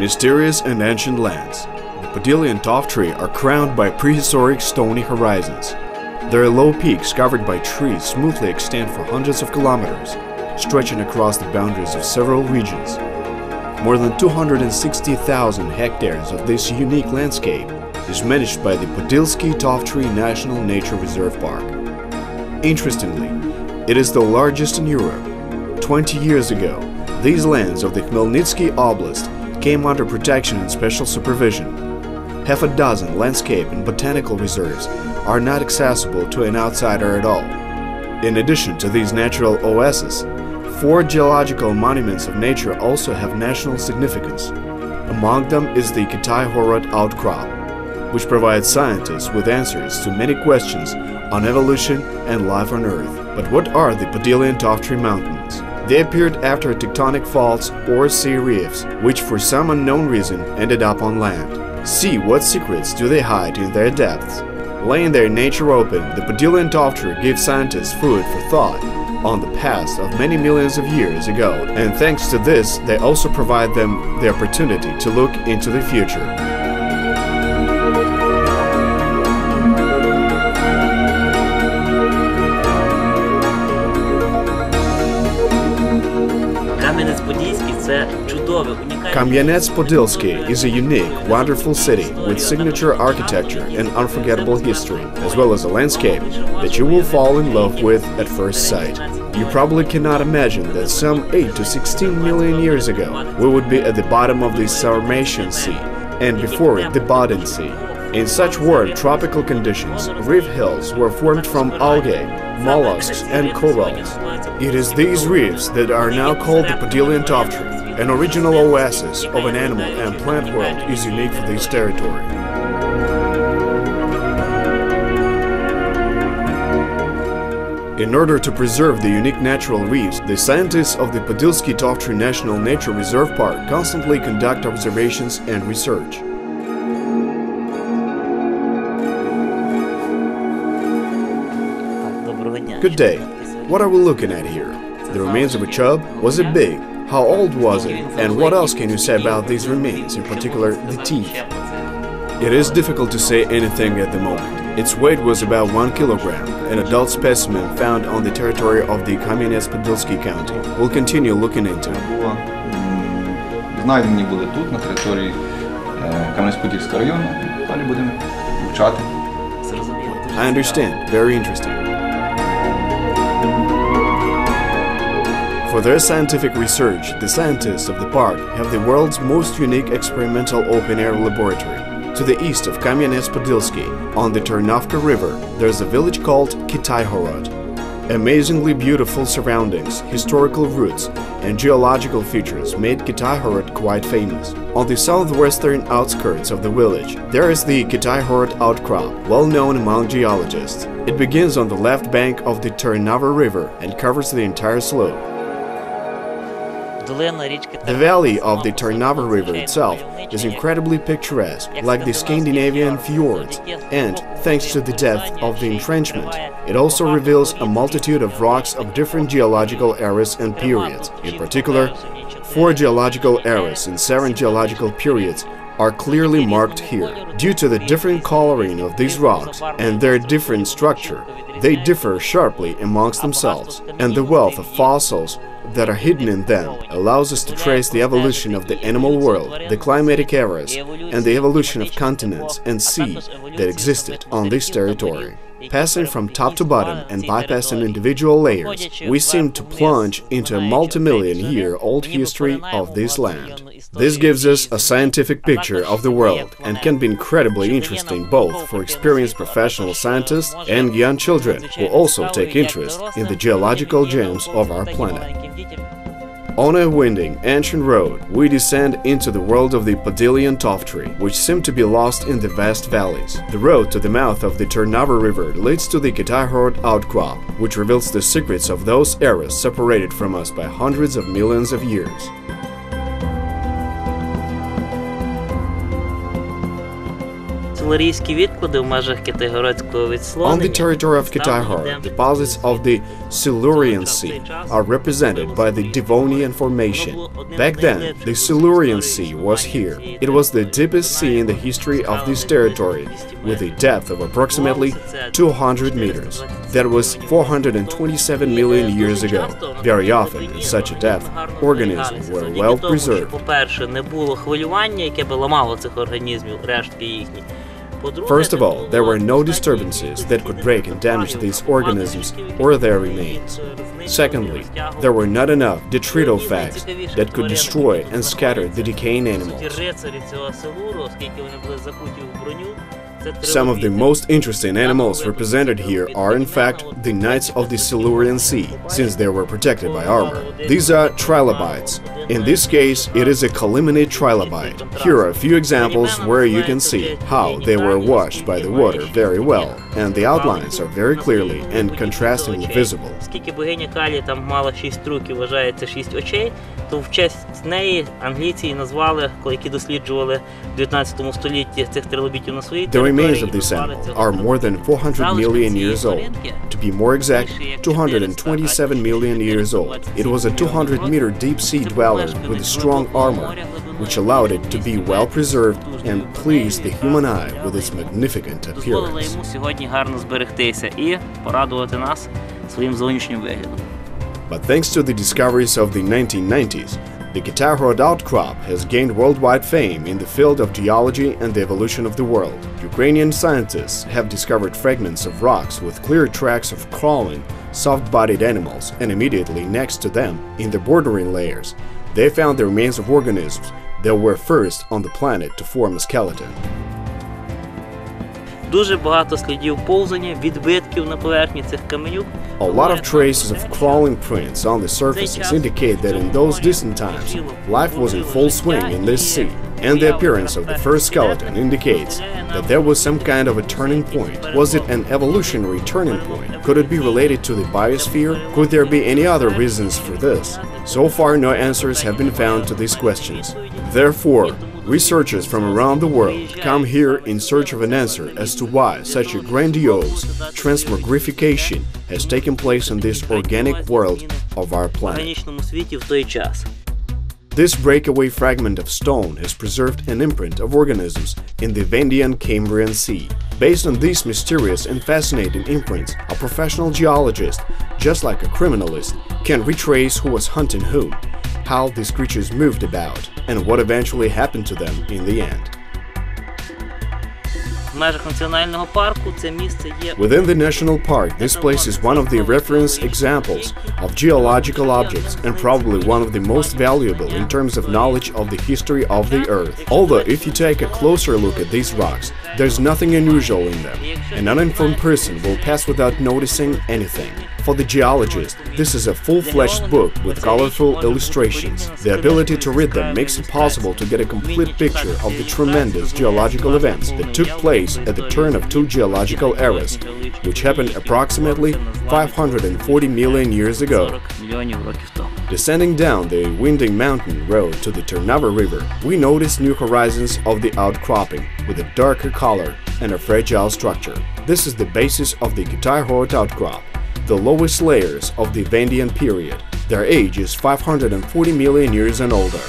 Mysterious and ancient lands. The Podillyan Tovtry are crowned by prehistoric stony horizons. Their low peaks covered by trees smoothly extend for hundreds of kilometers, stretching across the boundaries of several regions. More than 260,000 hectares of this unique landscape is managed by the Podilski Tovtry National Nature Reserve Park. Interestingly, it is the largest in Europe. 20 years ago, these lands of the Khmelnytskiy Oblast came under protection and special supervision. Half a dozen landscape and botanical reserves are not accessible to an outsider at all. In addition to these natural oases, 4 geological monuments of nature also have national significance. Among them is the Kytaihorod Outcrop, which provides scientists with answers to many questions on evolution and life on Earth. But what are the Podillyan Tovtry mountains? They appeared after tectonic faults or sea reefs, which for some unknown reason ended up on land. See what secrets do they hide in their depths. Laying their nature open, the Podillyan Tovtry give scientists food for thought on the past of many millions of years ago, and thanks to this, they also provide them the opportunity to look into the future. Kamyanets-Podilskyi is a unique, wonderful city with signature architecture and unforgettable history, as well as a landscape that you will fall in love with at first sight. You probably cannot imagine that some 8 to 16 million years ago we would be at the bottom of the Silurian Sea, and before it the Botanical Sea. In such warm tropical conditions, reef hills were formed from algae, mollusks and corals. It is these reefs that are now called the Podillyan Tovtry. An original oasis of an animal and plant world is unique for this territory. In order to preserve the unique natural reefs, the scientists of the Podilski Tovtry National Nature Reserve Park constantly conduct observations and research. Good day. What are we looking at here? The remains of a chub? Was it big? How old was it? And what else can you say about these remains, in particular the teeth? It is difficult to say anything at the moment. Its weight was about 1 kilogram, an adult specimen found on the territory of the Kamyanets-Podilskyi county. We'll continue looking into it. Знайдені були тут, на території Кам'янець-Подільського району. Далі будемо вивчати. I understand. Very interesting. For their scientific research, the scientists of the park have the world's most unique experimental open-air laboratory. To the east of Kamyanets-Podilskyi, on the Ternovka River, there's a village called Kitaihorod. Amazingly beautiful surroundings, historical roots, and geological features made Kitaihorod quite famous. On the southwestern outskirts of the village, there is the Kytaihorod Outcrop, well known among geologists. It begins on the left bank of the Ternovka River and covers the entire slope. The valley of the Ternovka River itself is incredibly picturesque, like the Scandinavian fjords, and, thanks to the depth of the entrenchment, it also reveals a multitude of rocks of different geological eras and periods. In particular, 4 geological eras and 7 geological periods are clearly marked here. Due to the different coloring of these rocks and their different structure, they differ sharply amongst themselves, and the wealth of fossils that are hidden in them allows us to trace the evolution of the animal world, the climatic eras, and the evolution of continents and seas that existed on this territory. Passing from top to bottom and bypassing individual layers, we seem to plunge into a multi-million-year-old history of this land. This gives us a scientific picture of the world and can be incredibly interesting both for experienced professional scientists and young children who also take interest in the geological gems of our planet. On a winding, ancient road, we descend into the world of the Podillyan Tovtry, which seem to be lost in the vast valleys. The road to the mouth of the Ternovka River leads to the Kytaihorod Outcrop, which reveals the secrets of those eras separated from us by hundreds of millions of years. On the territory of Kitaihorod, deposits of the Silurian Sea are represented by the Devonian Formation. Back then, the Silurian Sea was here. It was the deepest sea in the history of this territory, with a depth of approximately 200 meters. That was 427 million years ago. Very often, at such a depth, organisms were well preserved. First of all, there were no disturbances that could break and damage these organisms or their remains. Secondly, there were not enough detrital-facts that could destroy and scatter the decaying animals. Some of the most interesting animals represented here are in fact the knights of the Silurian Sea, since they were protected by armor. These are trilobites. In this case, it is a Khmelnytskiy trilobite. Here are a few examples where you can see how they were washed by the water very well, and the outlines are very clearly and contrastingly visible. То в честь неї англійці і назвали, які досліджували в 19 столітті цих трилобітів на своїй території. The remains of this animal are more than 400 million years old. To be more exact, 227 million years old. It was a 200-meter deep-sea dweller with a strong armor, which allowed it to be well preserved and please the human eye with its magnificent appearance. Йому сьогодні гарно зберегтися і порадувати нас своїм зовнішнім виглядом. But thanks to the discoveries of the 1990s, the Kytaihorod Outcrop has gained worldwide fame in the field of geology and the evolution of the world. Ukrainian scientists have discovered fragments of rocks with clear tracks of crawling, soft-bodied animals, and immediately next to them, in the bordering layers, they found the remains of organisms that were first on the planet to form a skeleton. Дуже багато слідів повзання, відбитків на поверхні цих каменюк. A lot of traces of crawling prints on the surfaces indicate that in those distant times, life was in full swing in this sea, and the appearance of the first skeleton indicates that there was some kind of a turning point. Was it an evolutionary turning point? Could it be related to the biosphere? Could there be any other reasons for this? So far, no answers have been found to these questions. Therefore, researchers from around the world come here in search of an answer as to why such a grandiose transmogrification has taken place in this organic world of our planet. This breakaway fragment of stone has preserved an imprint of organisms in the Vendian-Cambrian Sea. Based on these mysterious and fascinating imprints, a professional geologist, just like a criminalist, can retrace who was hunting whom, how these creatures moved about, and what eventually happened to them in the end. Within the national park, this place is one of the reference examples of geological objects and probably one of the most valuable in terms of knowledge of the history of the Earth. Although if you take a closer look at these rocks, there's nothing unusual in them. An uninformed person will pass without noticing anything. For the geologist, this is a full-fledged book with colorful illustrations. The ability to read them makes it possible to get a complete picture of the tremendous geological events that took place at the turn of two geological eras, which happened approximately 540 million years ago. Descending down the winding mountain road to the Ternava River, we notice new horizons of the outcropping, with a darker color and a fragile structure. This is the basis of the Kytaihorod Outcrop, the lowest layers of the Vendian period. Their age is 540 million years and older.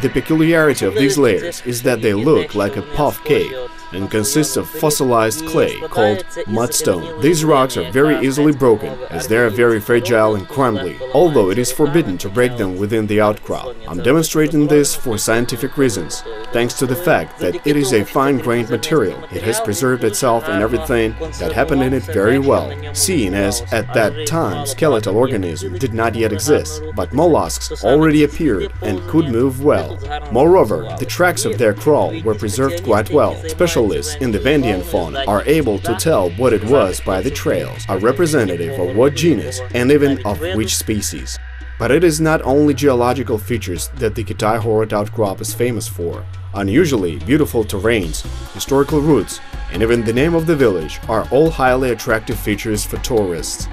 The peculiarity of these layers is that they look like a puff cake and consist of fossilized clay called mudstone. These rocks are very easily broken, as they are very fragile and crumbly, although it is forbidden to break them within the outcrop. I'm demonstrating this for scientific reasons, thanks to the fact that it is a fine-grained material. It has preserved itself and everything that happened in it very well, seeing as at that time skeletal organisms did not yet exist, but mollusks already appeared and could move well. Moreover, the tracks of their crawl were preserved quite well. Specialists in the Vendian fauna are able to tell what it was by the trails, a representative of what genus and even of which species. But it is not only geological features that the Kitaihorod Outcrop is famous for. Unusually beautiful terrains, historical routes, and even the name of the village are all highly attractive features for tourists.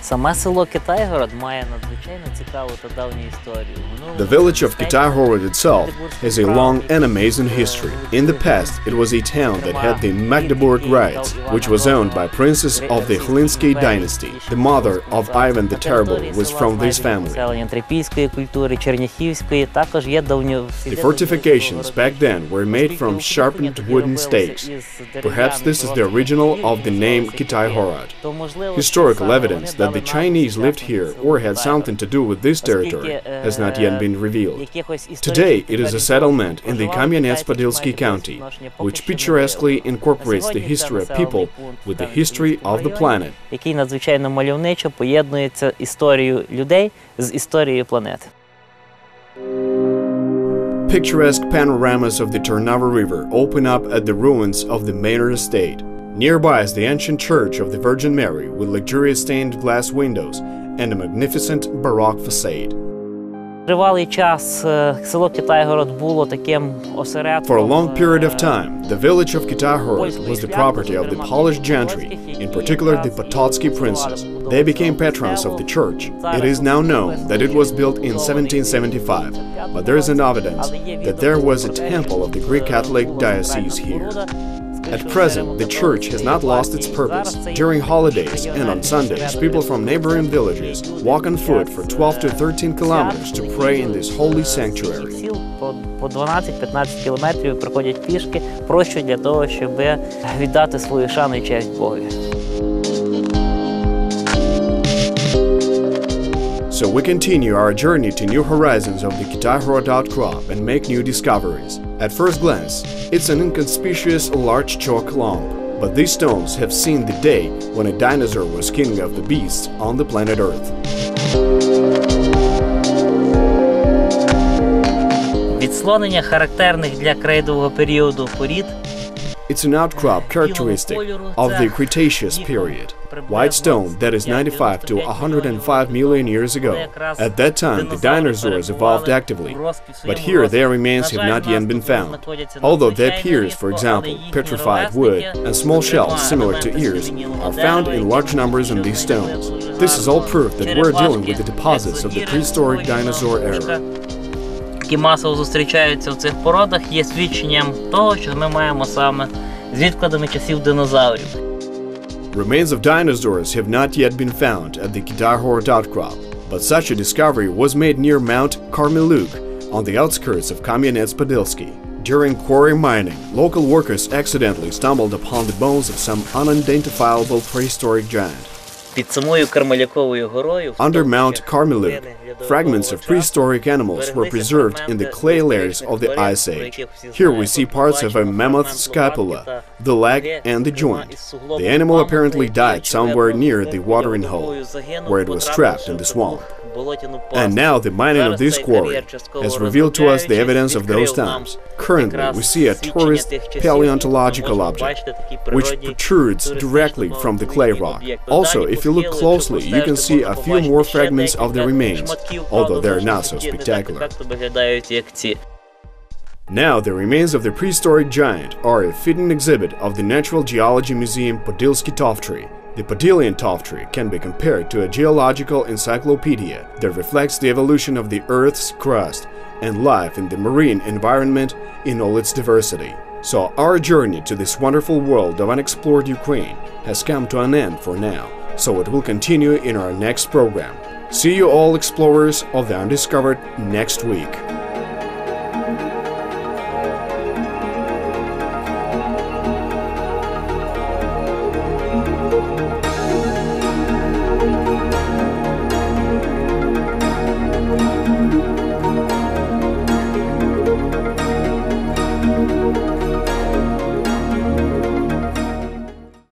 Саме село Китайгород має надзвичайно цікаву та давню історію. The village of Kytaihorod itself has a long and amazing history. In the past, it was a town that had the Magdeburg rights, which was owned by princes of the Khmelnytskiy dynasty. The mother of Ivan the Terrible was from this family. The fortifications back then were made from sharpened wooden stakes. Perhaps this is the original of the name Kitaihorod. Historical evidence that the Chinese lived here or had something to do with this territory has not yet been revealed. Today, it is a settlement in the Kamyanets-Podilskyi county, which picturesquely incorporates the history of people with the history of the planet. Який надзвичайно мальовничо поєднується історію людей з історією планети. Picturesque panoramas of the Trnava River open up at the ruins of the manor estate. Nearby is the ancient church of the Virgin Mary with luxurious stained glass windows and a magnificent Baroque facade. Тривалий час село Китайгород було таким осередком. For a long period of time, the village of Kitaihorod was the property of the Polish gentry, in particular the Podolski princes. They became patrons of the church. It is now known that it was built in 1775, but there is an evidence that there was a temple of the Greek Catholic diocese here. At present, the church has not lost its purpose. During holidays and on Sundays, people from neighboring villages walk on foot for 12 to 13 kilometers to pray in this holy sanctuary. По 12-15 кілометрів проходять пішки, просто для того, щоб віддати свою шану і честь Богові. So we continue our journey to new horizons of the Kytaihorod Outcrop and make new discoveries. At first glance, it's an inconspicuous large chalk lump, but these stones have seen the day when a dinosaur was king of the beasts on the planet Earth. Відслонення характерних для крейдового періоду порід. It's an outcrop characteristic of the Cretaceous period. White stone that is 95 to 105 million years ago. At that time, the dinosaurs evolved actively, but here their remains have not yet been found. Although there appears, for example, petrified wood and small shells similar to ears are found in large numbers in these stones. This is all proof that we're dealing with the deposits of the prehistoric dinosaur era. Які масово зустрічаються в цих породах, є свідченням того, що ми маємо саме з відкладами часів динозаврів. Remains of dinosaurs have not yet been found at the Kytaihorod Outcrop, but such a discovery was made near Mount Khmelnytskiy on the outskirts of Kamyanets-Podilskyi. During quarry mining, local workers accidentally stumbled upon the bones of some unidentifiable prehistoric giant. Під самою Кармеляковою горою, under Mount Khmelnytskiy, fragments of prehistoric animals were preserved in the clay layers of the Ice Age. Here we see parts of a mammoth scapula, the leg and the joint. The animal apparently died somewhere near the watering hole, where it was trapped in the swamp. And now the mining of this quarry has revealed to us the evidence of those times. Currently, we see a tourist paleontological object, which protrudes directly from the clay rock. Also, if you look closely, you can see a few more fragments of the remains, although they are not so spectacular. Now, the remains of the prehistoric giant are a fitting exhibit of the Natural Geology Museum Podilski Tovtry. The Podillyan Tovtry can be compared to a geological encyclopedia that reflects the evolution of the Earth's crust and life in the marine environment in all its diversity. So our journey to this wonderful world of unexplored Ukraine has come to an end for now, so it will continue in our next program. See you all explorers of the undiscovered next week.